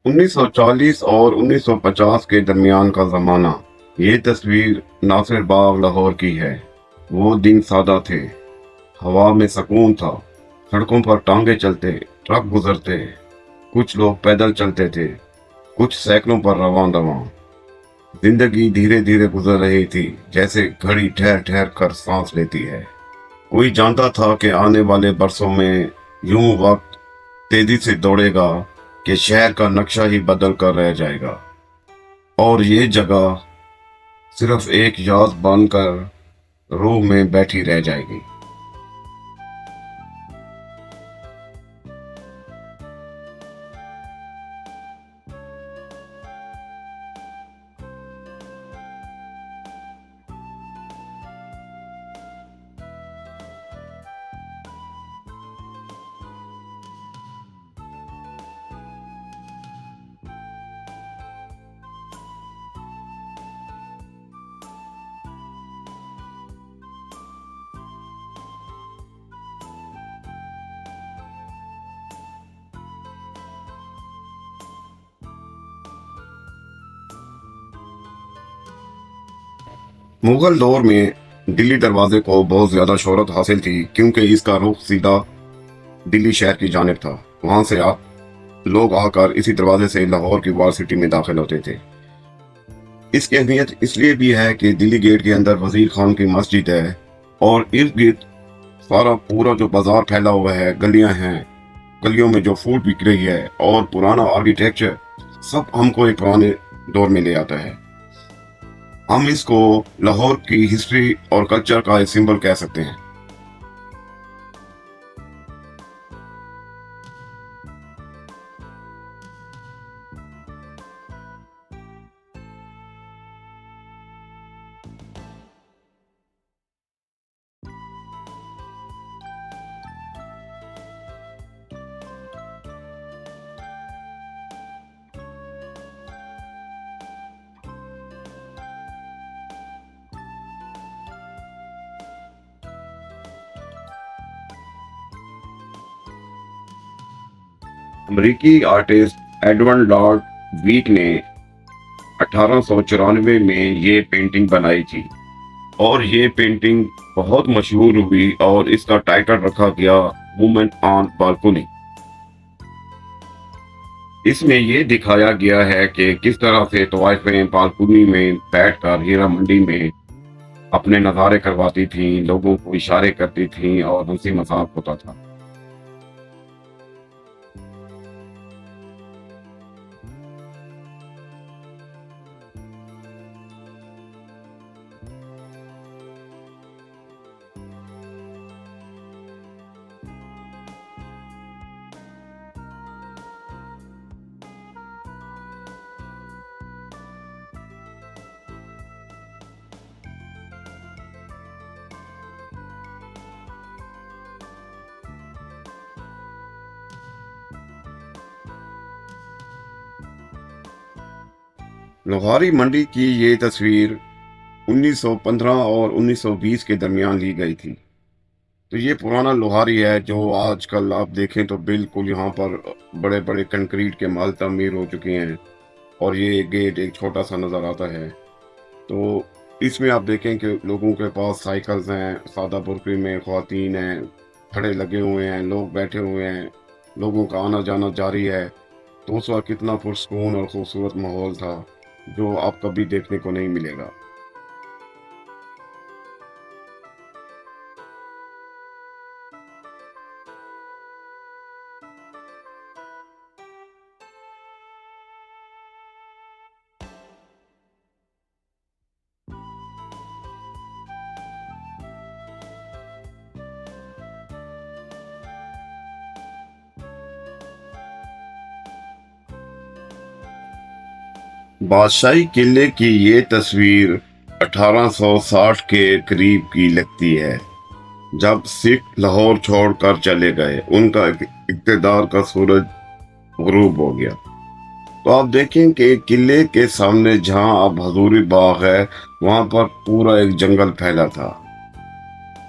1940 और 1950 के दरमियान का ज़माना। ये तस्वीर नासिर बाग लाहौर की है। वो दिन सादा थे, हवा में सुकून था, सड़कों पर टांगे चलते, ट्रक गुजरते, कुछ लोग पैदल चलते थे, कुछ साइकिलों पर रवां रवां। जिंदगी धीरे धीरे गुजर रही थी, जैसे घड़ी ठहर ठहर कर सांस लेती है। कोई जानता था कि आने वाले बरसों में यूं वक्त तेजी से दौड़ेगा कि शहर का नक्शा ही बदल कर रह जाएगा और ये जगह सिर्फ एक याद बनकर रूह में बैठी रह जाएगी। मुगल दौर में दिल्ली दरवाजे को बहुत ज्यादा शोहरत हासिल थी क्योंकि इसका रुख सीधा दिल्ली शहर की जानिब था। वहां से आप लोग आकर इसी दरवाजे से लाहौर की वॉल सिटी में दाखिल होते थे। इसकी अहमियत इसलिए भी है कि दिल्ली गेट के अंदर वजीर खान की मस्जिद है और इर्द गिर्द सारा पूरा जो बाजार फैला हुआ है, गलियां हैं, गलियों में जो फूड बिक रही है और पुराना आर्किटेक्चर, सब हमको एक पुराने दौर में ले आता है। हम इसको लाहौर की हिस्ट्री और कल्चर का एक सिंबल कह सकते हैं। अमेरिकी आर्टिस्ट एडवर्ड लॉर्ड वीक ने 1894 में ये पेंटिंग बनाई थी और ये पेंटिंग बहुत मशहूर हुई और इसका टाइटल रखा गया वुमेन ऑन बालकोनी। इसमें ये दिखाया गया है कि किस तरह से तवाइफें बालकोनी में बैठकर हीरा मंडी में अपने नज़ारे करवाती थीं, लोगों को इशारे करती थीं और हंसी मजाक होता था। लोहारी मंडी की ये तस्वीर 1915 और 1920 के दरमियान ली गई थी। तो ये पुराना लोहारी है जो आजकल आप देखें तो बिल्कुल यहाँ पर बड़े बड़े कंक्रीट के माल तमीर हो चुके हैं और ये गेट एक छोटा सा नज़र आता है। तो इसमें आप देखें कि लोगों के पास साइकिल्स हैं, सादा बुर्की में ख्वातीन हैं, खड़े लगे हुए हैं, लोग बैठे हुए हैं, लोगों का आना जाना जारी है। तो उस वक्त कितना पुरस्कून और खूबसूरत माहौल था जो आप कभी देखने को नहीं मिलेगा। बादशाही किले की ये तस्वीर 1860 के करीब की लगती है, जब सिख लाहौर छोड़कर चले गए। उनका इक़्तिदार का सूरज गुरूब हो गया। तो आप देखें कि किले के सामने जहां अब हजूरी बाग है, वहां पर पूरा एक जंगल फैला था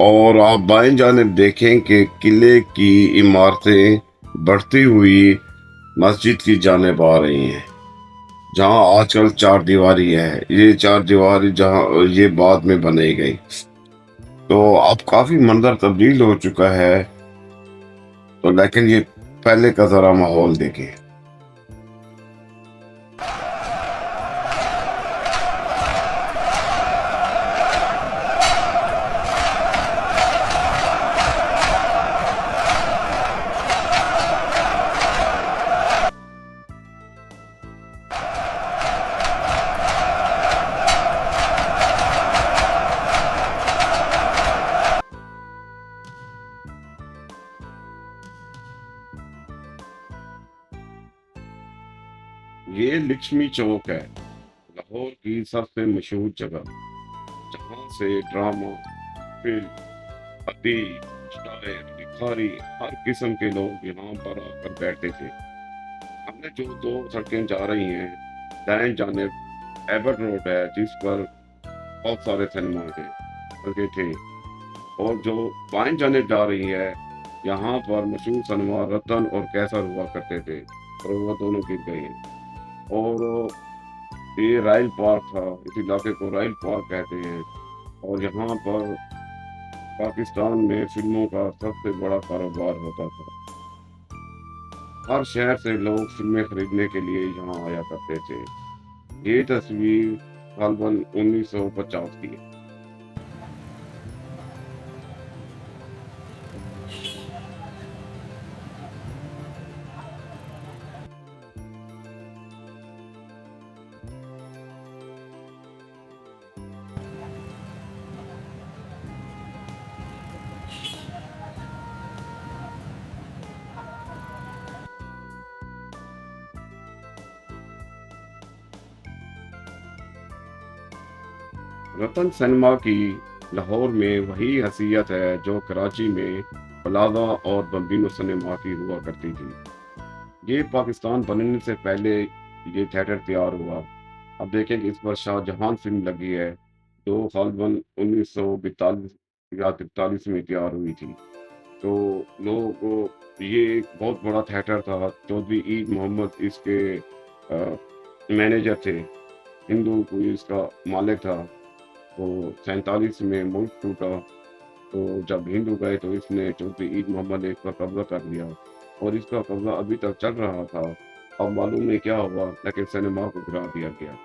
और आप बाएं जानिब देखें कि किले की इमारतें बढ़ती हुई मस्जिद की जानिब आ रही हैं, जहाँ आजकल चार दीवारी है। ये चार दीवारी जहाँ ये बाद में बनाई गई, तो अब काफी मंजर तब्दील हो चुका है। तो लेकिन ये पहले का जरा माहौल देखिए। ये लक्ष्मी चौक है, लाहौर की सबसे मशहूर जगह, जहाँ से ड्रामा, फिल्म, अदीब, शायर, भिखारी, हर किस्म के लोग यहाँ पर आकर बैठते थे। हमने जो दो सड़कें जा रही हैं, दाएं जानिब एबट रोड है, जिस पर बहुत सारे सिनेमा हैं, लगे थे, और जो बाएं जानिब जा रही है, यहाँ पर मशहूर सिनेमा रतन और कैसर हुआ करते थे, और वो दोनों गिर गए हैं। और ये राइल पार्क था, इस इलाके को राइल पार्क कहते हैं, और यहाँ पर पाकिस्तान में फिल्मों का सबसे बड़ा कारोबार होता था। हर शहर से लोग फिल्में खरीदने के लिए यहाँ आया करते थे। ये तस्वीर साल 1950 की है। रतन सिनेमा की लाहौर में वही हैसियत है जो कराची में प्लाजा और बम्बिनो सिनेमा की हुआ करती थी। ये पाकिस्तान बनने से पहले ये थिएटर तैयार हुआ। अब देखें कि इस पर शाहजहां फिल्म लगी है, जो साल 1942 या 43 में तैयार हुई थी। तो लोगों को ये एक बहुत बड़ा थिएटर था। चौधरी ईद मोहम्मद इसके मैनेजर थे, हिंदू कोई इसका मालिक था। तो 47 में मुल्क टूटा, तो जब हिंदू गए तो इसने चौधरी ईद मोहम्मद ने इस पर कब्जा कर लिया, और इसका कब्जा अभी तक चल रहा था। अब मालूम नहीं क्या हुआ, लेकिन सिनेमा को गिरा दिया गया।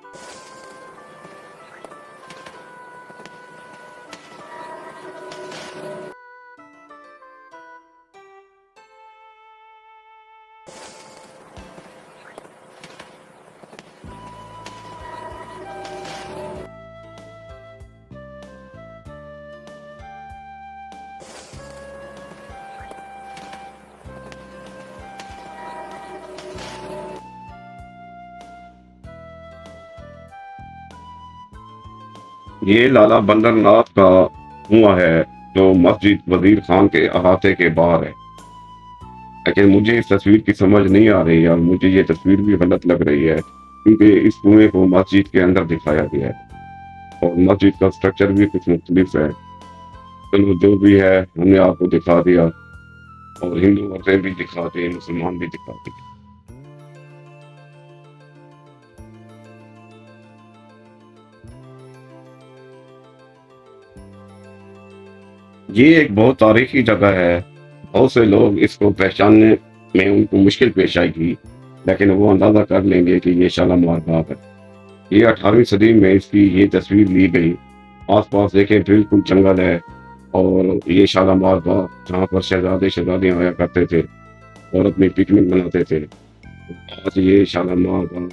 ये लाला बंदर नाथ का कुआं है, जो मस्जिद वजीर खान के अहाते के बाहर है। लेकिन मुझे इस तस्वीर की समझ नहीं आ रही है, और मुझे ये तस्वीर भी गलत लग रही है, क्योंकि इस कुएं को मस्जिद के अंदर दिखाया गया है, और मस्जिद का स्ट्रक्चर भी कुछ मुख्तलिफ है। चलो जो भी है, हमने आपको दिखा दिया, और हिंदू औरतें भी दिखा दी, मुसलमान भी दिखा दी। ये एक बहुत तारीखी जगह है। बहुत से लोग इसको पहचानने में उनको मुश्किल पेश आएगी, लेकिन वो अंदाजा कर लेंगे कि ये शालामार बाग है। ये 18वीं सदी में इसकी ये तस्वीर ली गई। आसपास देखें, बिल्कुल जंगल है, और ये शालामार बाग, जहाँ पर शहजादे शहजादियाँ आया करते थे और अपनी पिकनिक मनाते थे। आज ये शालामार बाग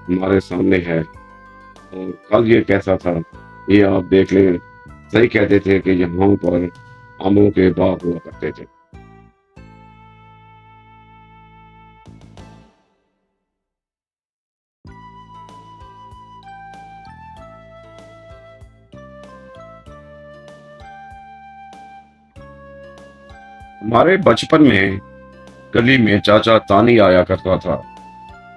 हमारे सामने है, और कल ये कैसा था, ये आप देख लें। सही कहते थे कि यहाँ पर आमों के बाग हुआ करते थे। हमारे बचपन में गली में चाचा तानी आया करता था।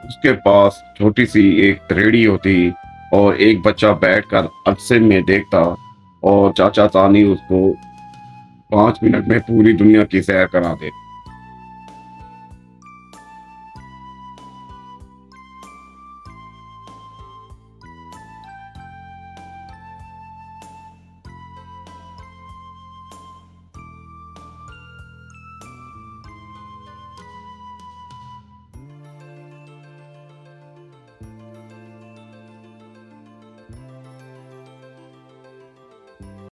उसके पास छोटी सी एक रेहड़ी होती, और एक बच्चा बैठकर अरसे में देखता, और चाचा तानी उसको 5 मिनट में पूरी दुनिया की सैर करा दे।